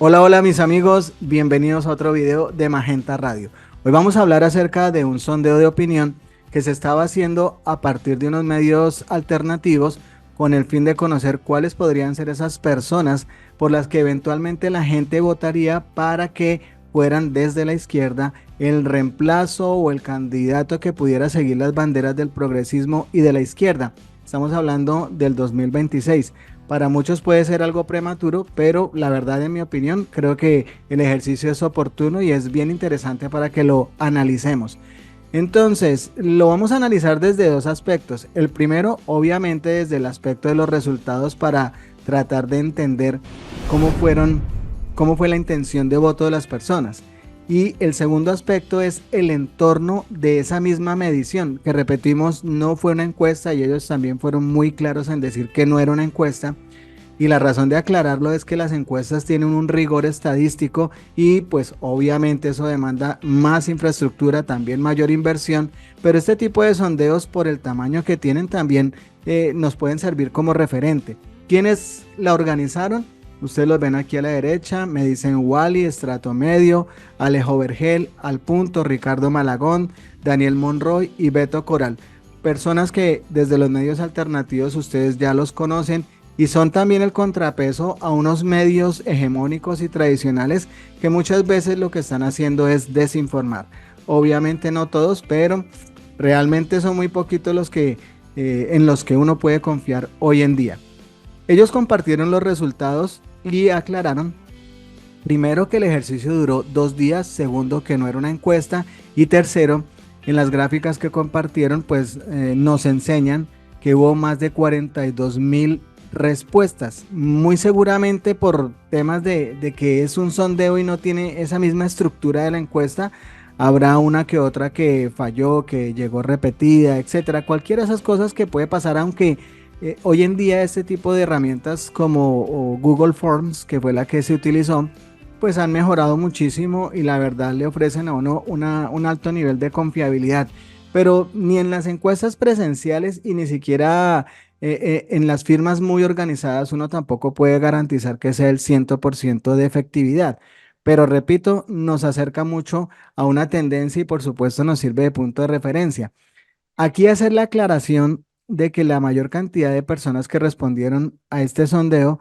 Hola, hola mis amigos, bienvenidos a otro video de Magenta Radio. Hoy vamos a hablar acerca de un sondeo de opinión que se estaba haciendo a partir de unos medios alternativos con el fin de conocer cuáles podrían ser esas personas por las que eventualmente la gente votaría para que fueran desde la izquierda el reemplazo o el candidato que pudiera seguir las banderas del progresismo y de la izquierda. Estamos hablando del 2026. Para muchos puede ser algo prematuro, pero la verdad, en mi opinión, creo que el ejercicio es oportuno y es bien interesante para que lo analicemos. Entonces, lo vamos a analizar desde dos aspectos. El primero, obviamente, desde el aspecto de los resultados para tratar de entender cómo fueron, cómo fue la intención de voto de las personas. Y el segundo aspecto es el entorno de esa misma medición, que repetimos, no fue una encuesta y ellos también fueron muy claros en decir que no era una encuesta. Y la razón de aclararlo es que las encuestas tienen un rigor estadístico y pues obviamente eso demanda más infraestructura, también mayor inversión, pero este tipo de sondeos por el tamaño que tienen también nos pueden servir como referente. ¿Quiénes la organizaron? Ustedes los ven aquí a la derecha, me dicen Wally, Estrato Medio, Alejo Vergel, Al Punto, Ricardo Malagón, Daniel Monroy y Beto Coral. Personas que desde los medios alternativos ustedes ya los conocen y son también el contrapeso a unos medios hegemónicos y tradicionales que muchas veces lo que están haciendo es desinformar. Obviamente no todos, pero realmente son muy poquitos los que en los que uno puede confiar hoy en día. Ellos compartieron los resultados y aclararon, primero, que el ejercicio duró 2 días, segundo, que no era una encuesta, y tercero, en las gráficas que compartieron, pues nos enseñan que hubo más de 42.000 respuestas, muy seguramente por temas de que es un sondeo y no tiene esa misma estructura de la encuesta. Habrá una que otra que falló, que llegó repetida, etcétera. Cualquiera de esas cosas que puede pasar, aunque hoy en día este tipo de herramientas como Google Forms, que fue la que se utilizó, pues han mejorado muchísimo y la verdad le ofrecen a uno un alto nivel de confiabilidad. Pero ni en las encuestas presenciales y ni siquiera en las firmas muy organizadas uno tampoco puede garantizar que sea el 100% de efectividad. Pero repito, nos acerca mucho a una tendencia y por supuesto nos sirve de punto de referencia. Aquí hacer la aclaración de que la mayor cantidad de personas que respondieron a este sondeo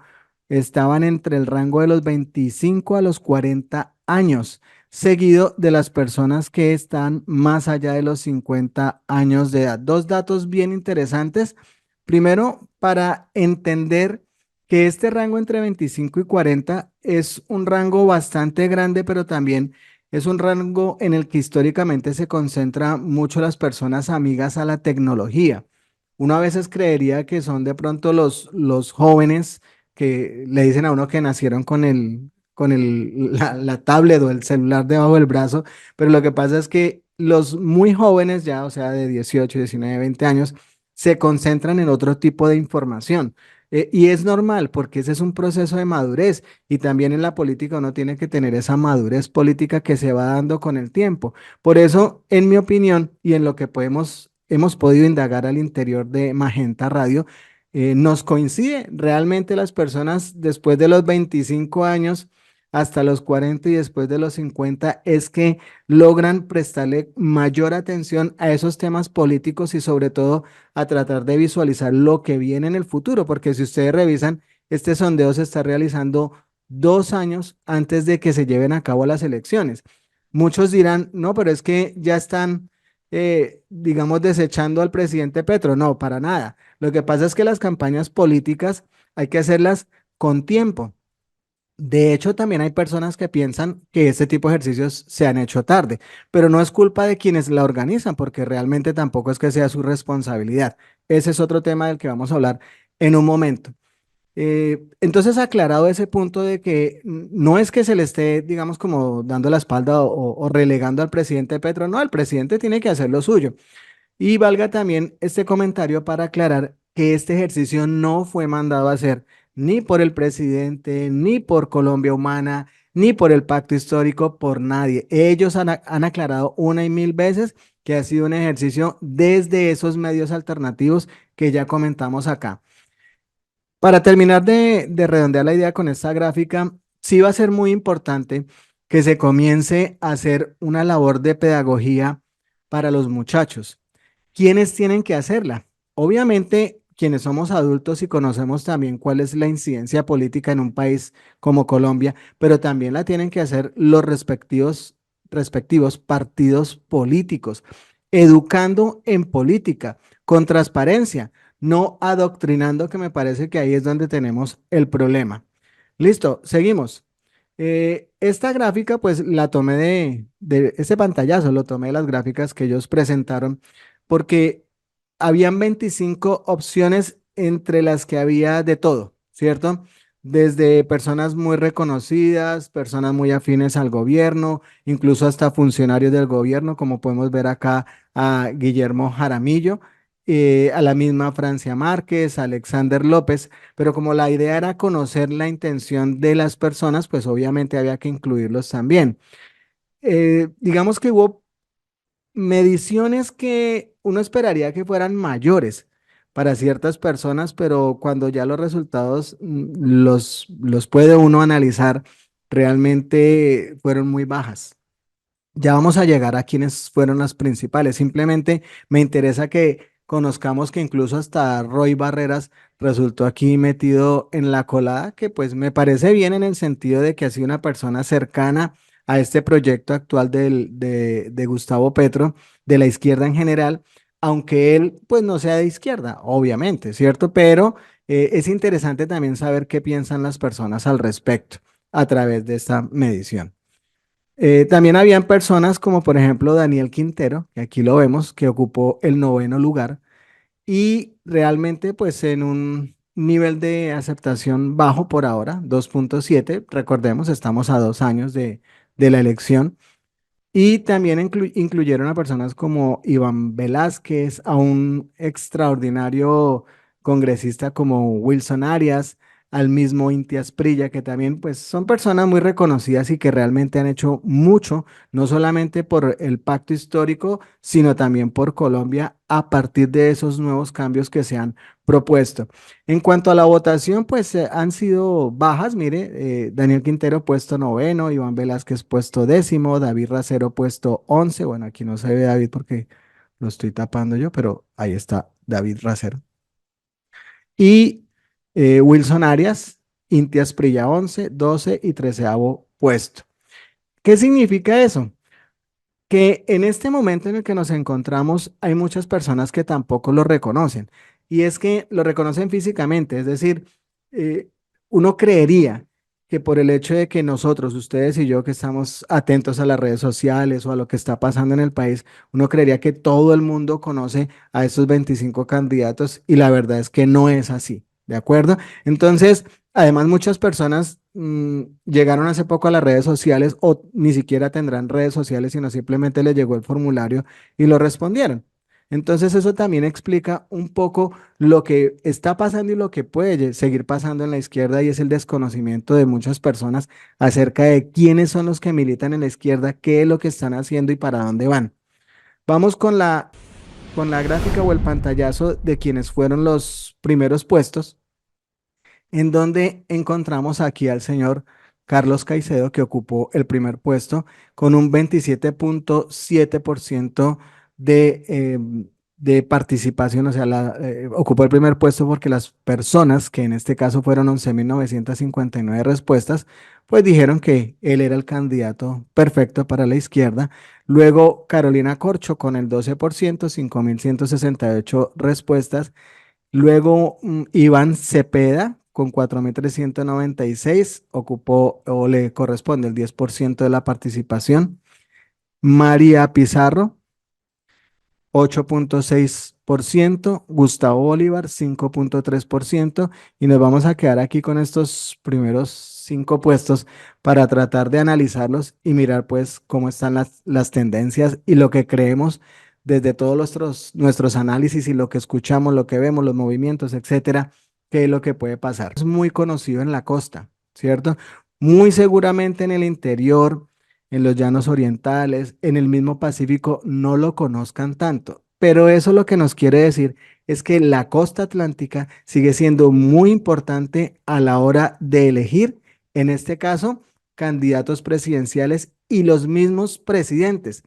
estaban entre el rango de los 25 a los 40 años, seguido de las personas que están más allá de los 50 años de edad. Dos datos bien interesantes. Primero, para entender que este rango entre 25 y 40 es un rango bastante grande, pero también es un rango en el que históricamente se concentra mucho las personas amigas a la tecnología. Uno a veces creería que son de pronto los jóvenes que le dicen a uno que nacieron con la tablet o el celular debajo del brazo, pero lo que pasa es que los muy jóvenes ya, o sea, de 18, 19, 20 años, se concentran en otro tipo de información. Y es normal porque ese es un proceso de madurez y también en la política uno tiene que tener esa madurez política que se va dando con el tiempo. Por eso, en mi opinión y en lo que hemos podido indagar al interior de Magenta Radio, nos coincide realmente las personas después de los 25 años hasta los 40 y después de los 50 es que logran prestarle mayor atención a esos temas políticos y sobre todo a tratar de visualizar lo que viene en el futuro, porque si ustedes revisan, este sondeo se está realizando 2 años antes de que se lleven a cabo las elecciones. Muchos dirán, no, pero es que ya están, digamos, desechando al presidente Petro. No, para nada. Lo que pasa es que las campañas políticas hay que hacerlas con tiempo. De hecho, también hay personas que piensan que este tipo de ejercicios se han hecho tarde, pero no es culpa de quienes la organizan, porque realmente tampoco es que sea su responsabilidad. Ese es otro tema del que vamos a hablar en un momento. Entonces, aclarado ese punto de que no es que se le esté, digamos, como dando la espalda o relegando al presidente Petro, no, el presidente tiene que hacer lo suyo. Y valga también este comentario para aclarar que este ejercicio no fue mandado a hacer ni por el presidente, ni por Colombia Humana, ni por el Pacto Histórico, por nadie. Ellos han aclarado una y mil veces que ha sido un ejercicio desde esos medios alternativos que ya comentamos acá. Para terminar de redondear la idea con esta gráfica, sí va a ser muy importante que se comience a hacer una labor de pedagogía para los muchachos. ¿Quiénes tienen que hacerla? Obviamente, quienes somos adultos y conocemos también cuál es la incidencia política en un país como Colombia, pero también la tienen que hacer los respectivos partidos políticos, educando en política, con transparencia, no adoctrinando, que me parece que ahí es donde tenemos el problema. Listo, seguimos. Esta gráfica, pues la tomé de ese pantallazo, lo tomé de las gráficas que ellos presentaron, porque habían 25 opciones entre las que había de todo, ¿cierto? Desde personas muy reconocidas, personas muy afines al gobierno, incluso hasta funcionarios del gobierno, como podemos ver acá a Guillermo Jaramillo, a la misma Francia Márquez, Alexander López. Pero como la idea era conocer la intención de las personas, pues obviamente había que incluirlos también. Digamos que hubo mediciones que uno esperaría que fueran mayores para ciertas personas, pero cuando ya los resultados los puede uno analizar, realmente fueron muy bajas. Ya vamos a llegar a quienes fueron las principales. Simplemente me interesa que conozcamos que incluso hasta Roy Barreras resultó aquí metido en la colada, que pues me parece bien en el sentido de que ha sido una persona cercana a este proyecto actual de Gustavo Petro, de la izquierda en general, aunque él pues no sea de izquierda, obviamente, ¿cierto? Pero es interesante también saber qué piensan las personas al respecto a través de esta medición. También habían personas como por ejemplo Daniel Quintero, que aquí lo vemos, que ocupó el noveno lugar y realmente pues en un nivel de aceptación bajo por ahora, 2.7. Recordemos, estamos a 2 años de la elección. Y también incluyeron a personas como Iván Velázquez, a un extraordinario congresista como Wilson Arias, al mismo Inti Asprilla, que también pues son personas muy reconocidas y que realmente han hecho mucho, no solamente por el pacto histórico, sino también por Colombia a partir de esos nuevos cambios que se han propuesto. En cuanto a la votación, pues han sido bajas. Mire, Daniel Quintero puesto noveno, Iván Velázquez puesto décimo, David Racero puesto 11. Bueno, aquí no se ve David porque lo estoy tapando yo, pero ahí está David Racero. Y Wilson Arias, Inti Asprilla 11, 12 y 13º puesto. ¿Qué significa eso? Que en este momento en el que nos encontramos hay muchas personas que tampoco lo reconocen. Y es que lo reconocen físicamente, es decir, eh, uno creería que por el hecho de que nosotros, ustedes y yo, que estamos atentos a las redes sociales o a lo que está pasando en el país, uno creería que todo el mundo conoce a estos 25 candidatos y la verdad es que no es así, ¿de acuerdo? Entonces, además, muchas personas llegaron hace poco a las redes sociales o ni siquiera tendrán redes sociales, sino simplemente les llegó el formulario y lo respondieron. Entonces, eso también explica un poco lo que está pasando y lo que puede seguir pasando en la izquierda y es el desconocimiento de muchas personas acerca de quiénes son los que militan en la izquierda, qué es lo que están haciendo y para dónde van. Vamos con la gráfica o el pantallazo de quienes fueron los primeros puestos en donde encontramos aquí al señor Carlos Caicedo, que ocupó el primer puesto con un 27.7% de participación, o sea, ocupó el primer puesto porque las personas, que en este caso fueron 11.959 respuestas, pues dijeron que él era el candidato perfecto para la izquierda. Luego, Carolina Corcho con el 12%, 5.168 respuestas. Luego, Iván Cepeda con 4.396 ocupó o le corresponde el 10% de la participación. María Pizarro, 8.6%. Gustavo Bolívar, 5.3%. Y nos vamos a quedar aquí con estos primeros 5 puestos para tratar de analizarlos y mirar pues cómo están las tendencias y lo que creemos desde todos nuestros análisis y lo que escuchamos, lo que vemos, los movimientos, etcétera, qué es lo que puede pasar. Es muy conocido en la costa, ¿cierto? Muy seguramente en el interior, en los llanos orientales, en el mismo Pacífico, no lo conozcan tanto. Pero eso lo que nos quiere decir es que la costa atlántica sigue siendo muy importante a la hora de elegir En este caso, candidatos presidenciales y los mismos presidentes.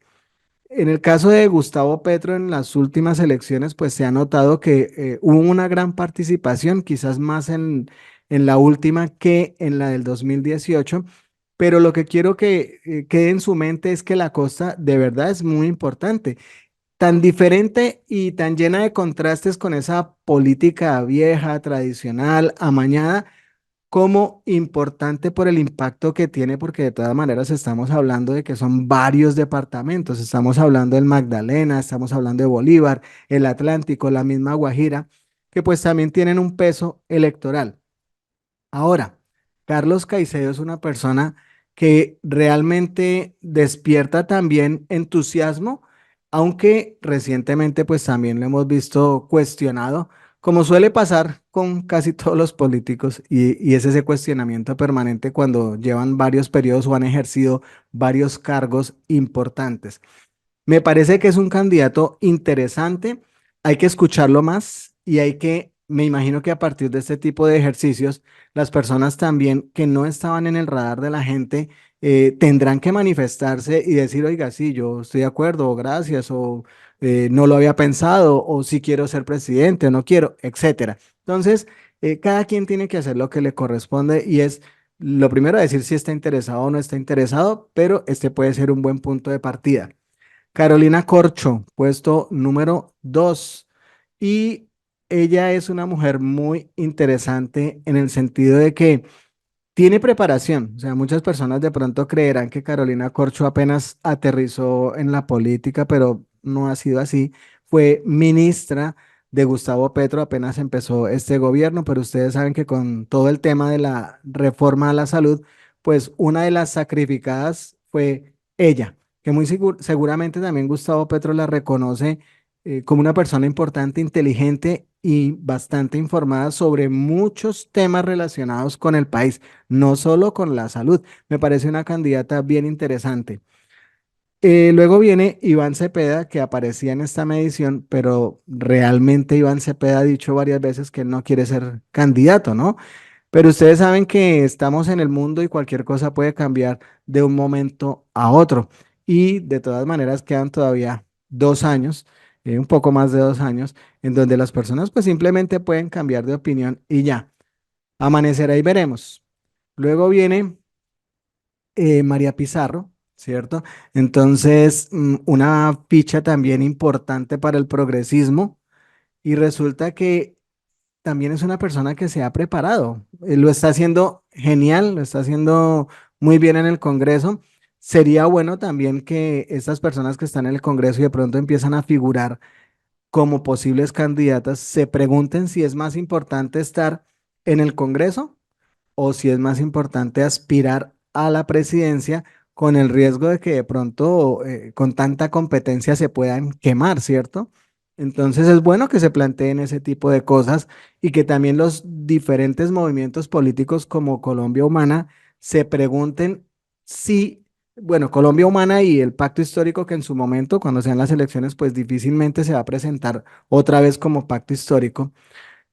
En el caso de Gustavo Petro, en las últimas elecciones, pues se ha notado que hubo una gran participación, quizás más en la última que en la del 2018, pero lo que quiero que quede en su mente es que la costa de verdad es muy importante, tan diferente y tan llena de contrastes con esa política vieja, tradicional, amañada como importante por el impacto que tiene, porque de todas maneras estamos hablando de que son varios departamentos, estamos hablando del Magdalena, estamos hablando de Bolívar, el Atlántico, la misma Guajira, que pues también tienen un peso electoral. Ahora, Carlos Caicedo es una persona que realmente despierta también entusiasmo, aunque recientemente pues también lo hemos visto cuestionado, como suele pasar con casi todos los políticos, y es ese cuestionamiento permanente cuando llevan varios periodos o han ejercido varios cargos importantes. Me parece que es un candidato interesante, hay que escucharlo más y me imagino que a partir de este tipo de ejercicios, las personas también que no estaban en el radar de la gente tendrán que manifestarse y decir, oiga, sí, yo estoy de acuerdo, o gracias, o no lo había pensado, o si quiero ser presidente, o no quiero, etcétera. Entonces, cada quien tiene que hacer lo que le corresponde y es lo primero decir si está interesado o no está interesado, pero este puede ser un buen punto de partida. Carolina Corcho, puesto número 2. Y ella es una mujer muy interesante en el sentido de que tiene preparación. O sea, muchas personas de pronto creerán que Carolina Corcho apenas aterrizó en la política, pero no ha sido así. Fue ministra de Gustavo Petro apenas empezó este gobierno, pero ustedes saben que con todo el tema de la reforma a la salud, pues una de las sacrificadas fue ella, que seguramente también Gustavo Petro la reconoce como una persona importante, inteligente y bastante informada sobre muchos temas relacionados con el país, no solo con la salud. Me parece una candidata bien interesante. Luego viene Iván Cepeda, que aparecía en esta medición, pero realmente Iván Cepeda ha dicho varias veces que él no quiere ser candidato, ¿no? Pero ustedes saben que estamos en el mundo y cualquier cosa puede cambiar de un momento a otro. Y de todas maneras quedan todavía 2 años, un poco más de 2 años, en donde las personas pues simplemente pueden cambiar de opinión y ya. Amanecerá y veremos. Luego viene María Pizarro, ¿cierto? Entonces, una ficha también importante para el progresismo y resulta que también es una persona que se ha preparado. Lo está haciendo genial, lo está haciendo muy bien en el Congreso. Sería bueno también que estas personas que están en el Congreso y de pronto empiezan a figurar como posibles candidatas se pregunten si es más importante estar en el Congreso o si es más importante aspirar a la presidencia con el riesgo de que de pronto con tanta competencia se puedan quemar, ¿cierto? Entonces es bueno que se planteen ese tipo de cosas y que también los diferentes movimientos políticos como Colombia Humana se pregunten si, bueno, Colombia Humana y el pacto histórico que en su momento, cuando sean las elecciones, pues difícilmente se va a presentar otra vez como pacto histórico,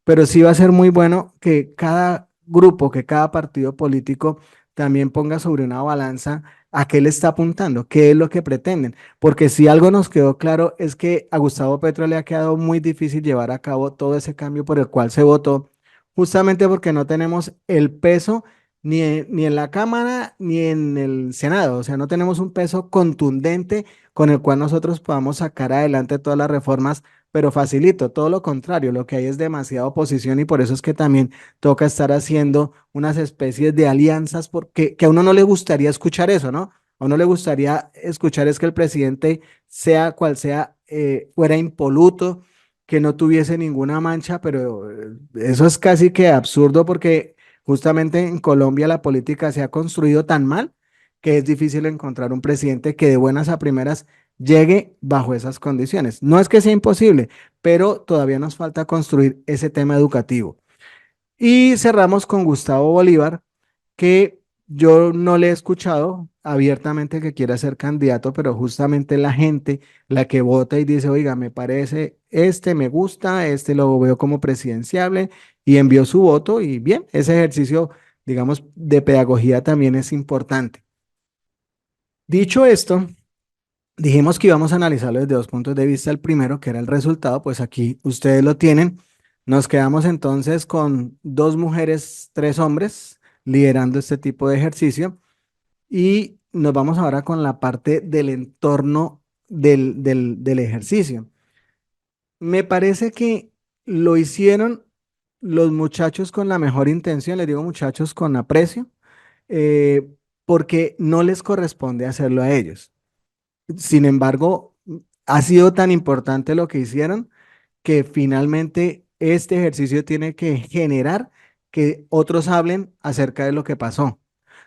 pero sí va a ser muy bueno que cada grupo, que cada partido político también ponga sobre una balanza a qué le está apuntando, qué es lo que pretenden. Porque si algo nos quedó claro es que a Gustavo Petro le ha quedado muy difícil llevar a cabo todo ese cambio por el cual se votó, justamente porque no tenemos el peso ni en la Cámara ni en el Senado. O sea, no tenemos un peso contundente con el cual nosotros podamos sacar adelante todas las reformas, pero facilito, todo lo contrario, lo que hay es demasiada oposición y por eso es que también toca estar haciendo unas especies de alianzas porque que a uno no le gustaría escuchar eso, ¿no? A uno le gustaría escuchar es que el presidente, sea cual sea, fuera impoluto, que no tuviese ninguna mancha, pero eso es casi que absurdo porque justamente en Colombia la política se ha construido tan mal que es difícil encontrar un presidente que de buenas a primeras llegue bajo esas condiciones. No es que sea imposible, pero todavía nos falta construir ese tema educativo. Y cerramos con Gustavo Bolívar, que yo no le he escuchado abiertamente que quiera ser candidato, pero justamente la gente, la que vota y dice, oiga, me parece, este me gusta, este lo veo como presidenciable y envió su voto y bien, ese ejercicio digamos, de pedagogía también es importante. Dicho esto, dijimos que íbamos a analizarlo desde dos puntos de vista. El primero, que era el resultado, pues aquí ustedes lo tienen. Nos quedamos entonces con dos mujeres, tres hombres liderando este tipo de ejercicio y nos vamos ahora con la parte del entorno del ejercicio. Me parece que lo hicieron los muchachos con la mejor intención, les digo muchachos con aprecio, eh, porque no les corresponde hacerlo a ellos. Sin embargo, ha sido tan importante lo que hicieron que finalmente este ejercicio tiene que generar que otros hablen acerca de lo que pasó,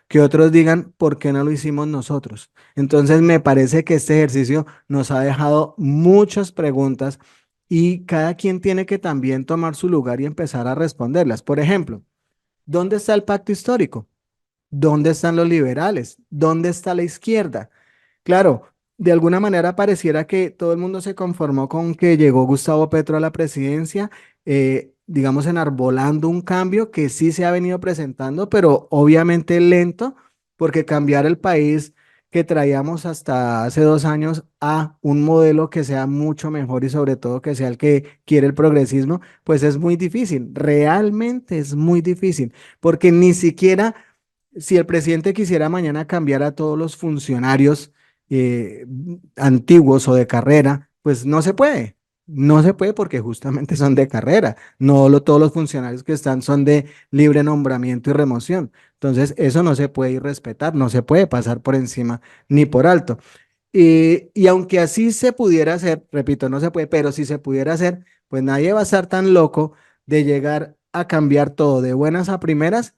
que otros digan por qué no lo hicimos nosotros. Entonces me parece que este ejercicio nos ha dejado muchas preguntas y cada quien tiene que también tomar su lugar y empezar a responderlas. Por ejemplo, ¿dónde está el pacto histórico? ¿Dónde están los liberales? ¿Dónde está la izquierda? Claro, de alguna manera pareciera que todo el mundo se conformó con que llegó Gustavo Petro a la presidencia, digamos, enarbolando un cambio que sí se ha venido presentando, pero obviamente lento, porque cambiar el país que traíamos hasta hace 2 años a un modelo que sea mucho mejor y sobre todo que sea el que quiere el progresismo, pues es muy difícil, realmente es muy difícil, porque ni siquiera si el presidente quisiera mañana cambiar a todos los funcionarios antiguos o de carrera, pues no se puede. No se puede porque justamente son de carrera. No todos los funcionarios que están son de libre nombramiento y remoción. Entonces, eso no se puede ir respetar, no se puede pasar por encima ni por alto. Y aunque así se pudiera hacer, repito, no se puede, pero si se pudiera hacer, pues nadie va a estar tan loco de llegar a cambiar todo de buenas a primeras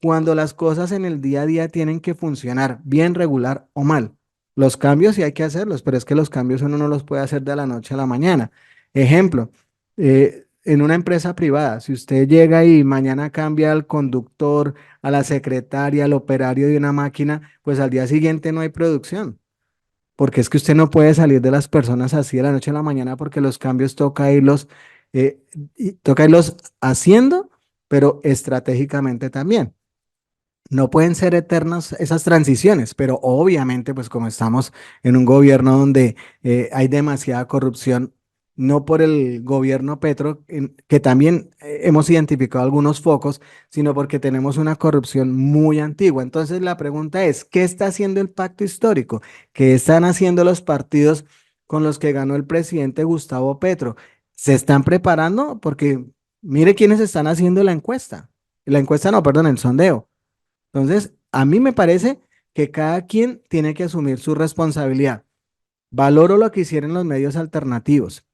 cuando las cosas en el día a día tienen que funcionar bien, regular o mal. Los cambios sí hay que hacerlos, pero es que los cambios uno no los puede hacer de la noche a la mañana. Ejemplo, en una empresa privada, si usted llega y mañana cambia al conductor, a la secretaria, al operario de una máquina, pues al día siguiente no hay producción, porque es que usted no puede salir de las personas así de la noche a la mañana porque los cambios eh, toca irlos haciendo, pero estratégicamente también. No pueden ser eternas esas transiciones, pero obviamente, pues como estamos en un gobierno donde hay demasiada corrupción, no por el gobierno Petro, que también hemos identificado algunos focos, sino porque tenemos una corrupción muy antigua. Entonces la pregunta es, ¿qué está haciendo el pacto histórico? ¿Qué están haciendo los partidos con los que ganó el presidente Gustavo Petro? ¿Se están preparando? Porque mire quiénes están haciendo la encuesta. La encuesta no, perdón, el sondeo. Entonces, a mí me parece que cada quien tiene que asumir su responsabilidad. Valoro lo que hicieron los medios alternativos,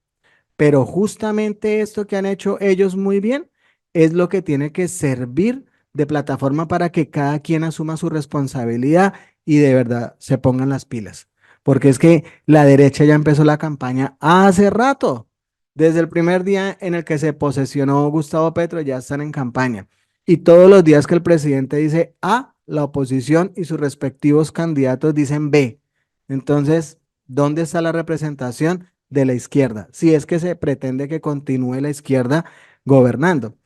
pero justamente esto que han hecho ellos muy bien es lo que tiene que servir de plataforma para que cada quien asuma su responsabilidad y de verdad se pongan las pilas. Porque es que la derecha ya empezó la campaña hace rato. Desde el primer día en el que se posesionó Gustavo Petro ya están en campaña. Y todos los días que el presidente dice A, la oposición y sus respectivos candidatos dicen B. Entonces, ¿dónde está la representación de la izquierda? Si es que se pretende que continúe la izquierda gobernando.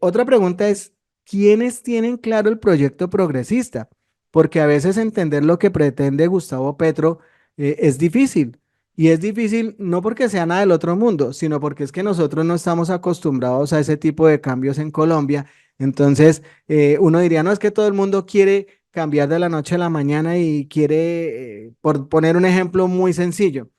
Otra pregunta es, ¿quiénes tienen claro el proyecto progresista? Porque a veces entender lo que pretende Gustavo Petro es difícil. Y es difícil no porque sea nada del otro mundo, sino porque es que nosotros no estamos acostumbrados a ese tipo de cambios en Colombia. Entonces, uno diría, no, es que todo el mundo quiere cambiar de la noche a la mañana y quiere, por poner un ejemplo muy sencillo,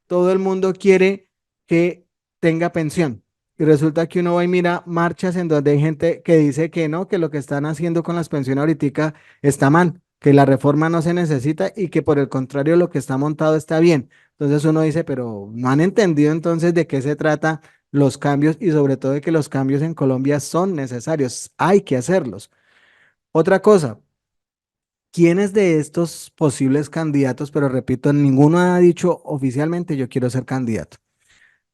todo el mundo quiere que tenga pensión. Y resulta que uno va y mira marchas en donde hay gente que dice que no, que lo que están haciendo con las pensiones ahorita está mal, que la reforma no se necesita y que por el contrario lo que está montado está bien. Entonces uno dice, pero no han entendido entonces de qué se trata los cambios y sobre todo de que los cambios en Colombia son necesarios, hay que hacerlos. Otra cosa, ¿quiénes de estos posibles candidatos, pero repito, ninguno ha dicho oficialmente yo quiero ser candidato?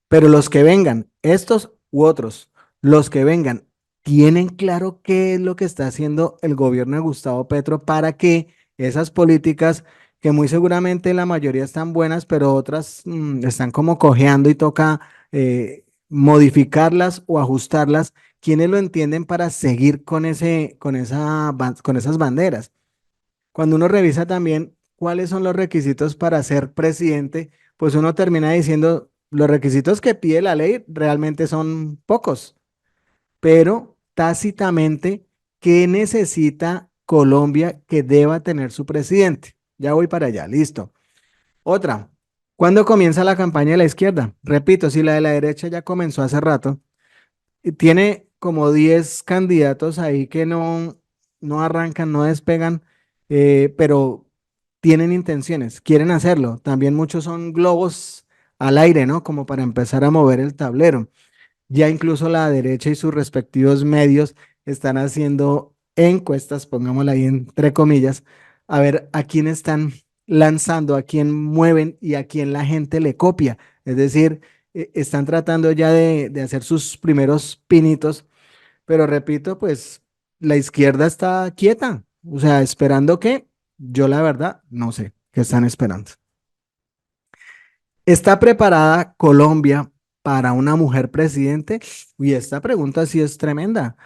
Pero los que vengan, estos u otros, los que vengan, tienen claro qué es lo que está haciendo el gobierno de Gustavo Petro para que esas políticas, que muy seguramente la mayoría están buenas, pero otras están como cojeando y toca modificarlas o ajustarlas, ¿quiénes lo entienden para seguir con esas banderas? Cuando uno revisa también cuáles son los requisitos para ser presidente, pues uno termina diciendo, los requisitos que pide la ley realmente son pocos, pero tácitamente, ¿qué necesita Colombia que deba tener su presidente? Ya voy para allá, listo. Otra, ¿cuándo comienza la campaña de la izquierda? Repito, si la de la derecha ya comenzó hace rato, y tiene como 10 candidatos ahí que no arrancan, no despegan, pero tienen intenciones, quieren hacerlo. También muchos son globos al aire, ¿no? Como para empezar a mover el tablero. Ya incluso la derecha y sus respectivos medios están haciendo encuestas, pongámosla ahí entre comillas, a ver a quién están lanzando, a quién mueven y a quién la gente le copia. Es decir, están tratando ya de hacer sus primeros pinitos, pero repito, pues la izquierda está quieta, o sea, esperando que yo la verdad no sé qué están esperando. ¿Está preparada Colombia para una mujer presidente? Y esta pregunta sí es tremenda,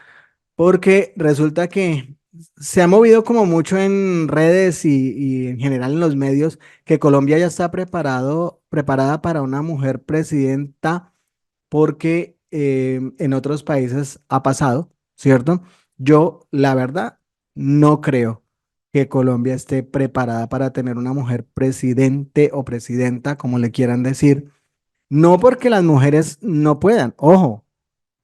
porque resulta que se ha movido como mucho en redes y en general en los medios que Colombia ya está preparada para una mujer presidenta porque en otros países ha pasado, ¿cierto? Yo, la verdad, no creo que Colombia esté preparada para tener una mujer presidente o presidenta, como le quieran decir. No porque las mujeres no puedan, ojo,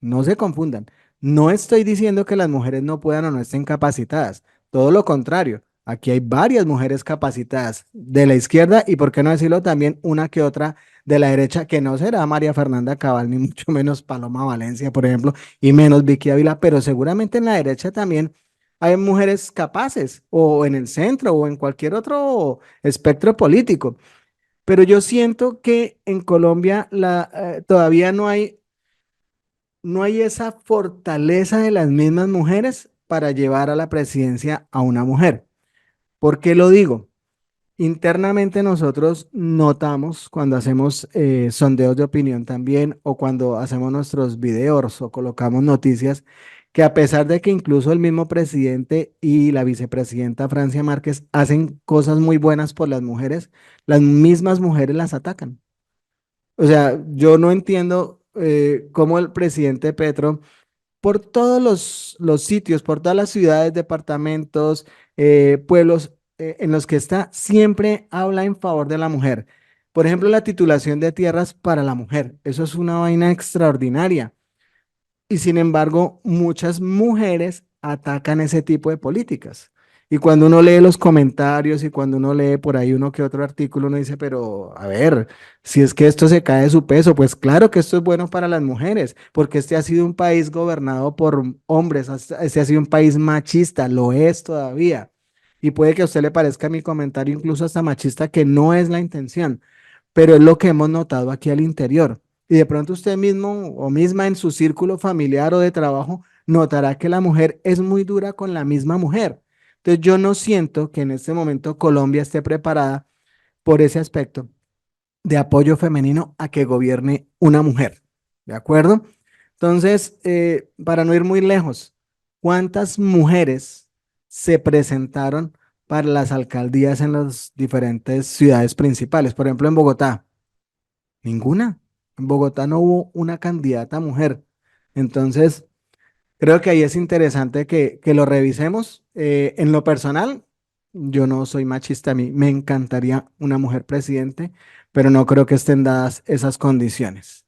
no se confundan. No estoy diciendo que las mujeres no puedan o no estén capacitadas. Todo lo contrario. Aquí hay varias mujeres capacitadas de la izquierda y, por qué no decirlo, también una que otra de la derecha, que no será María Fernanda Cabal, ni mucho menos Paloma Valencia, por ejemplo, y menos Vicky Ávila, pero seguramente en la derecha también hay mujeres capaces, o en el centro, o en cualquier otro espectro político. Pero yo siento que en Colombia todavía no hay esa fortaleza de las mismas mujeres para llevar a la presidencia a una mujer. ¿Por qué lo digo? Internamente nosotros notamos cuando hacemos sondeos de opinión también o cuando hacemos nuestros videos o colocamos noticias que a pesar de que incluso el mismo presidente y la vicepresidenta Francia Márquez hacen cosas muy buenas por las mismas mujeres las atacan. O sea, yo no entiendo cómo el presidente Petro por todos los sitios, por todas las ciudades, departamentos, pueblos en los que está, siempre habla en favor de la mujer. Por ejemplo, la titulación de tierras para la mujer. Eso es una vaina extraordinaria. Y sin embargo, muchas mujeres atacan ese tipo de políticas. Y cuando uno lee los comentarios y cuando uno lee por ahí uno que otro artículo, uno dice, pero a ver, si es que esto se cae de su peso, pues claro que esto es bueno para las mujeres, porque este ha sido un país gobernado por hombres, este ha sido un país machista, lo es todavía. Y puede que a usted le parezca mi comentario incluso hasta machista, que no es la intención, pero es lo que hemos notado aquí al interior. Y de pronto usted mismo o misma en su círculo familiar o de trabajo notará que la mujer es muy dura con la misma mujer. Entonces yo no siento que en este momento Colombia esté preparada por ese aspecto de apoyo femenino a que gobierne una mujer. ¿De acuerdo? Entonces, para no ir muy lejos, ¿cuántas mujeres se presentaron para las alcaldías en las diferentes ciudades principales? Por ejemplo, en Bogotá. Ninguna. En Bogotá no hubo una candidata mujer. Entonces, creo que ahí es interesante que lo revisemos. En lo personal, yo no soy machista, a mí me encantaría una mujer presidente, pero no creo que estén dadas esas condiciones.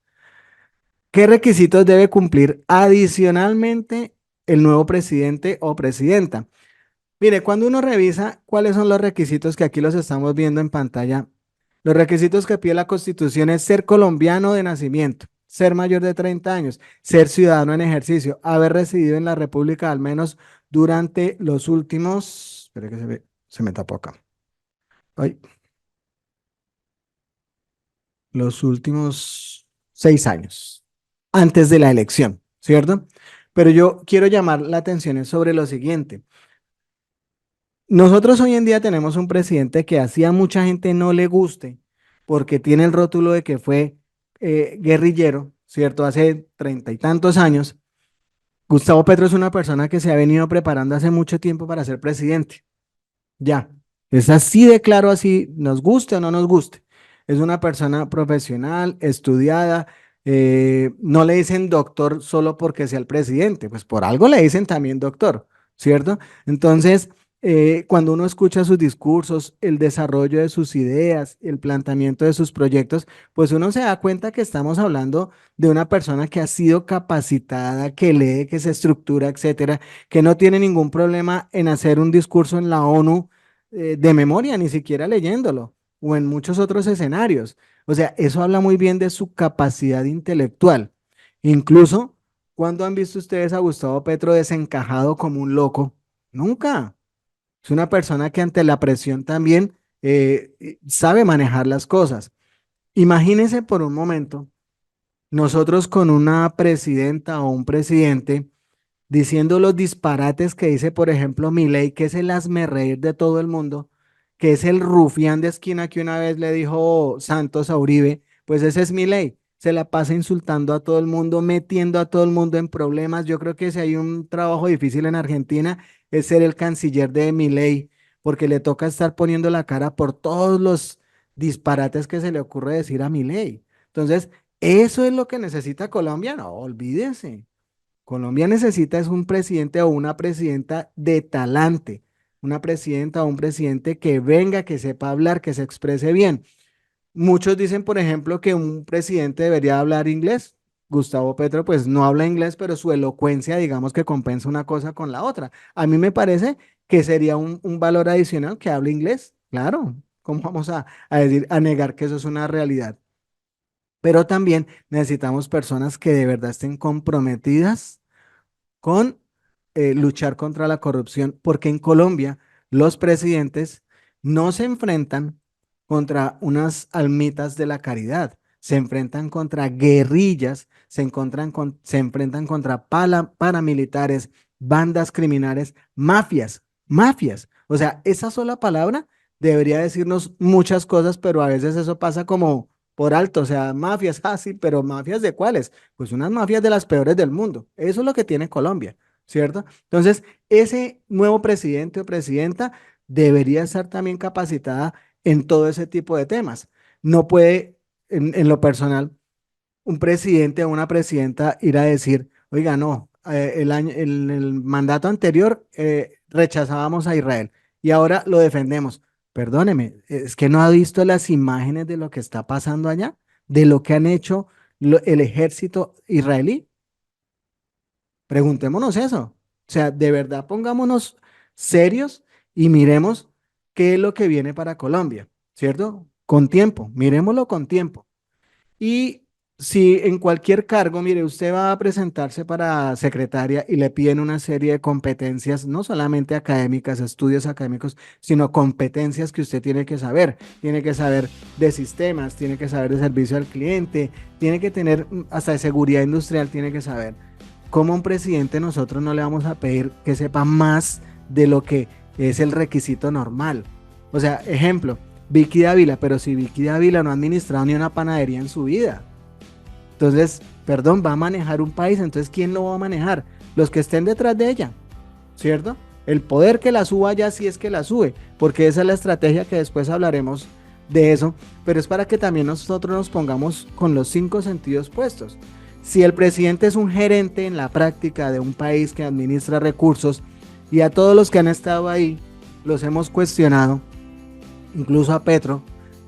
¿Qué requisitos debe cumplir adicionalmente el nuevo presidente o presidenta? Mire, cuando uno revisa cuáles son los requisitos que aquí los estamos viendo en pantalla, los requisitos que pide la Constitución es ser colombiano de nacimiento, ser mayor de 30 años, ser ciudadano en ejercicio, haber residido en la República al menos durante los últimos, espere que se me tapó acá, ay, los últimos 6 años, antes de la elección, ¿cierto? Pero yo quiero llamar la atención sobre lo siguiente. Nosotros hoy en día tenemos un presidente que así a mucha gente no le guste, porque tiene el rótulo de que fue guerrillero, ¿cierto? Hace 30 y tantos años. Gustavo Petro es una persona que se ha venido preparando hace mucho tiempo para ser presidente. Ya, es así de claro, así nos guste o no nos guste. Es una persona profesional, estudiada. No le dicen doctor solo porque sea el presidente, pues por algo le dicen también doctor, ¿cierto? Entonces, cuando uno escucha sus discursos, el desarrollo de sus ideas, el planteamiento de sus proyectos, pues uno se da cuenta que estamos hablando de una persona que ha sido capacitada, que lee, que se estructura, etcétera, que no tiene ningún problema en hacer un discurso en la ONU de memoria, ni siquiera leyéndolo, o en muchos otros escenarios. O sea, eso habla muy bien de su capacidad intelectual. Incluso, ¿cuándo han visto ustedes a Gustavo Petro desencajado como un loco? Nunca. Es una persona que ante la presión también sabe manejar las cosas. Imagínense por un momento, nosotros con una presidenta o un presidente diciendo los disparates que dice, por ejemplo, Milei, que es el hazmerreír de todo el mundo, que es el rufián de esquina que una vez le dijo Santos a Uribe, pues ese es Milei. Se la pasa insultando a todo el mundo, metiendo a todo el mundo en problemas. Yo creo que si hay un trabajo difícil en Argentina es ser el canciller de Milei, porque le toca estar poniendo la cara por todos los disparates que se le ocurre decir a Milei. Entonces, ¿eso es lo que necesita Colombia? No, olvídense. Colombia necesita es un presidente o una presidenta de talante, una presidenta o un presidente que venga, que sepa hablar, que se exprese bien. Muchos dicen, por ejemplo, que un presidente debería hablar inglés. Gustavo Petro, pues no habla inglés, pero su elocuencia, digamos que compensa una cosa con la otra. A mí me parece que sería un valor adicional que hable inglés. Claro, ¿cómo vamos a decir, a negar que eso es una realidad? Pero también necesitamos personas que de verdad estén comprometidas con luchar contra la corrupción, porque en Colombia los presidentes no se enfrentan contra unas almitas de la caridad, se enfrentan contra guerrillas, se enfrentan contra paramilitares, bandas criminales, mafias. O sea, esa sola palabra debería decirnos muchas cosas, pero a veces eso pasa como por alto, o sea, mafias, sí, pero mafias de cuáles? Pues unas mafias de las peores del mundo. Eso es lo que tiene Colombia, ¿cierto? Entonces, ese nuevo presidente o presidenta debería estar también capacitada en todo ese tipo de temas. No puede, en lo personal, un presidente o una presidenta ir a decir, oiga, no, el mandato anterior rechazábamos a Israel y ahora lo defendemos. Perdóneme, es que no ha visto las imágenes de lo que está pasando allá, de lo que han hecho el ejército israelí. Preguntémonos eso. O sea, de verdad pongámonos serios y miremos qué es lo que viene para Colombia, ¿cierto? Con tiempo, miremoslo con tiempo. Y si en cualquier cargo, mire, usted va a presentarse para secretaria y le piden una serie de competencias, no solamente académicas, estudios académicos, sino competencias que usted tiene que saber. Tiene que saber de sistemas, tiene que saber de servicio al cliente, tiene que tener hasta de seguridad industrial, tiene que saber. ¿Cómo a un presidente nosotros no le vamos a pedir que sepa más de lo que es el requisito normal? O sea, ejemplo, Vicky Dávila, pero si Vicky Dávila no ha administrado ni una panadería en su vida. Entonces, perdón, va a manejar un país, entonces ¿quién lo va a manejar? Los que estén detrás de ella, ¿cierto? El poder que la suba ya si es que la sube, porque esa es la estrategia que después hablaremos de eso, pero es para que también nosotros nos pongamos con los 5 sentidos puestos. Si el presidente es un gerente en la práctica de un país que administra recursos y a todos los que han estado ahí los hemos cuestionado, incluso a Petro,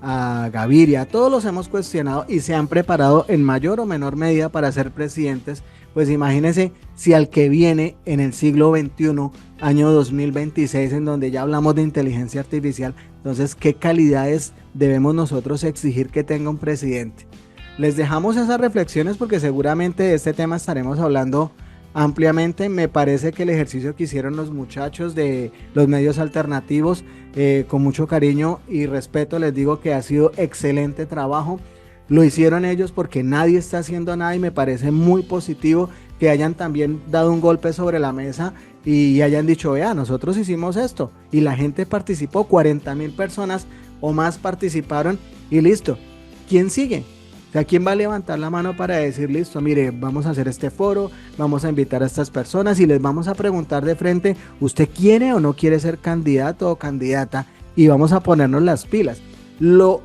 a Gaviria, a todos los hemos cuestionado y se han preparado en mayor o menor medida para ser presidentes, pues imagínense si al que viene en el siglo XXI, año 2026, en donde ya hablamos de inteligencia artificial, entonces, ¿qué calidades debemos nosotros exigir que tenga un presidente? Les dejamos esas reflexiones porque seguramente de este tema estaremos hablando ampliamente. Me parece que el ejercicio que hicieron los muchachos de los medios alternativos, con mucho cariño y respeto, les digo que ha sido excelente trabajo. Lo hicieron ellos porque nadie está haciendo nada y me parece muy positivo que hayan también dado un golpe sobre la mesa y hayan dicho, vea, nosotros hicimos esto y la gente participó, 40.000 personas o más participaron y listo. ¿Quién sigue? O sea, ¿quién va a levantar la mano para decir, listo, mire, vamos a hacer este foro, vamos a invitar a estas personas y les vamos a preguntar de frente, ¿usted quiere o no quiere ser candidato o candidata? Y vamos a ponernos las pilas. Lo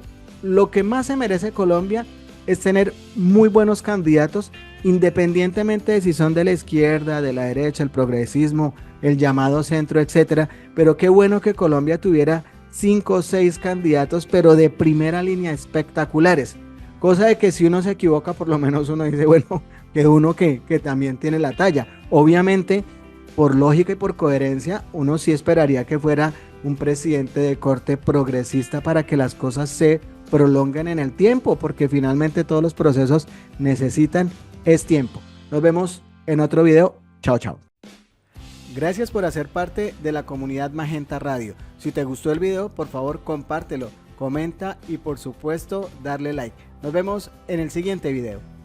que más se merece Colombia es tener muy buenos candidatos, independientemente de si son de la izquierda, de la derecha, el progresismo, el llamado centro, etcétera. Pero qué bueno que Colombia tuviera 5 o 6 candidatos, pero de primera línea espectaculares. Cosa de que si uno se equivoca, por lo menos uno dice, bueno, que uno que también tiene la talla. Obviamente, por lógica y por coherencia, uno sí esperaría que fuera un presidente de corte progresista para que las cosas se prolonguen en el tiempo, porque finalmente todos los procesos necesitan tiempo. Nos vemos en otro video. Chao, chao. Gracias por hacer parte de la comunidad Magenta Radio. Si te gustó el video, por favor compártelo, comenta y por supuesto darle like. Nos vemos en el siguiente video.